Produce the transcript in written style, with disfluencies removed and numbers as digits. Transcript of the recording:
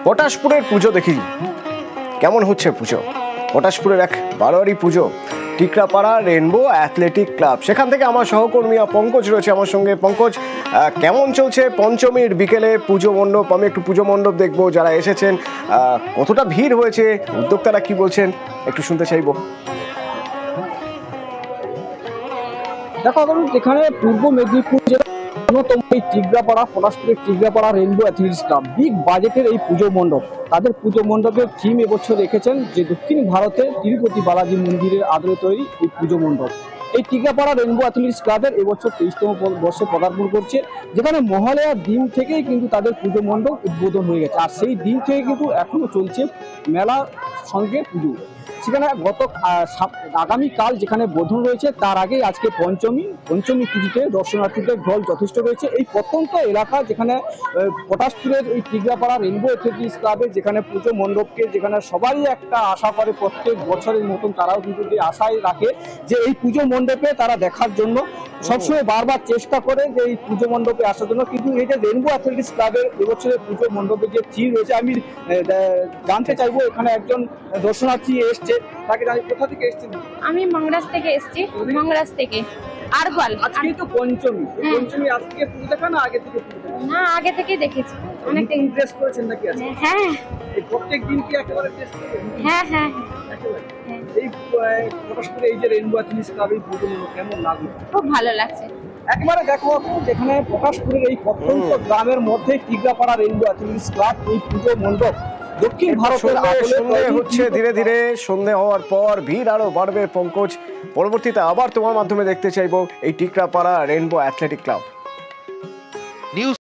পটাশপুরের পুজো দেখি কেমন হচ্ছে পুজো। পটাশপুরের এক বারোয়ারি পুজো, টিকরাপাড়া রেনবো অ্যাথলেটিক ক্লাব, সেখান থেকে আমার সহকর্মী পঙ্কজ রয়েছে আমার সঙ্গে। পঙ্কজ, কেমন চলছে পঞ্চমীর বিকেলে পুজো মণ্ডপ? আমি একটু পুজো মণ্ডপ দেখবো, যারা এসেছেন কতটা ভিড় হয়েছে, উদ্যোক্তারা কি বলছেন একটু শুনতে চাইবো। দেখো, এখানে পূর্ব মেদিনীপুর জেলার অন্যতম এই Tikrapara, পলাশপুরের Tikrapara rainbow athletics club, big বাজেটের এই পুজো মণ্ডপ। তাদের পুজো মণ্ডপের থিম এবছর রেখেছেন যে দক্ষিণ ভারতে তিরুপতি বালাজি মন্দিরের আদলে তৈরি এই পুজো মণ্ডপ। এই টিকরাপাড়া রেনবো অ্যাথলেটিক্স ক্লাবের এবছর 23তম বর্ষে পদার্পণ করছে, যেখানে মহালয়ার দিন থেকেই কিন্তু তাদের পুজো মণ্ডপ উদ্বোধন হয়ে গেছে। আর সেই দিন থেকে কিন্তু এখনো চলছে মেলা সঙ্গে পুজো। সেখানে আগামীকাল যেখানে বোধন রয়েছে, তার আগে আজকে পঞ্চমী পুজোতে দর্শনার্থীদের ঢল যথেষ্ট রয়েছে। এই প্রত্যন্ত এলাকা যেখানে পটাশপুরের এই টিকরাপাড়া রেনবো অ্যাথলেটিক্স ক্লাবের যেখানে পুজো মণ্ডপকে, যেখানে সবাই একটা আশা করে প্রত্যেক বছরের মতন, তারাও কিন্তু যে আশায় রাখে যে এই পুজো মণ্ডপে তারা দেখার জন্য সবসময় বারবার চেষ্টা করে যে এই পুজো মণ্ডপে আসার জন্য। কিন্তু এই যে রেনবো অ্যাথলেটিক্স ক্লাবের এবছরের পুজো মণ্ডপে যে থিম রয়েছে, আমি জানতে চাইবো এখানে একজন দর্শনার্থী এসছে, তাকে জানি কোথা থেকে এসছেন। আমি মংরাজ থেকে এসেছি, মংরাজ থেকে। আরগোয়াল। আজকে তো পঞ্চমী, পঞ্চমী আজকে পুজো দেখা না আগে থেকে পুজো দেখা? না, আগে থেকে দেখেছি। অনেকটা ইন্টারেস্ট করেছেন নাকি আজকে? হ্যাঁ এই প্রত্যেক দিন কি একেবারে টেস্ট করেন? হ্যাঁ হ্যাঁ একেবারে। এই পটাশপুরে এই যে রেনবো অ্যাথলেটিক্স ক্লাবের পুজো কেমন লাগলো? খুব ভালো লাগছে। একবারে দেখো, যেখানে পটাশপুরের এই প্রত্যন্ত গ্রামের মধ্যে টিকরাপাড়া রেনবো অ্যাথলেটিক্স ক্লাব এই পুজো মণ্ডপ দক্ষিণ ভারতের সন্ধে হচ্ছে, ধীরে ধীরে সন্ধে হওয়ার পর ভিড় আরো বাড়বে। পঙ্কজ, পরবর্তীতে আবার তোমার মাধ্যমে দেখতে চাইবো এই টিকরাপাড়া রেনবো অ্যাথলেটিক ক্লাব।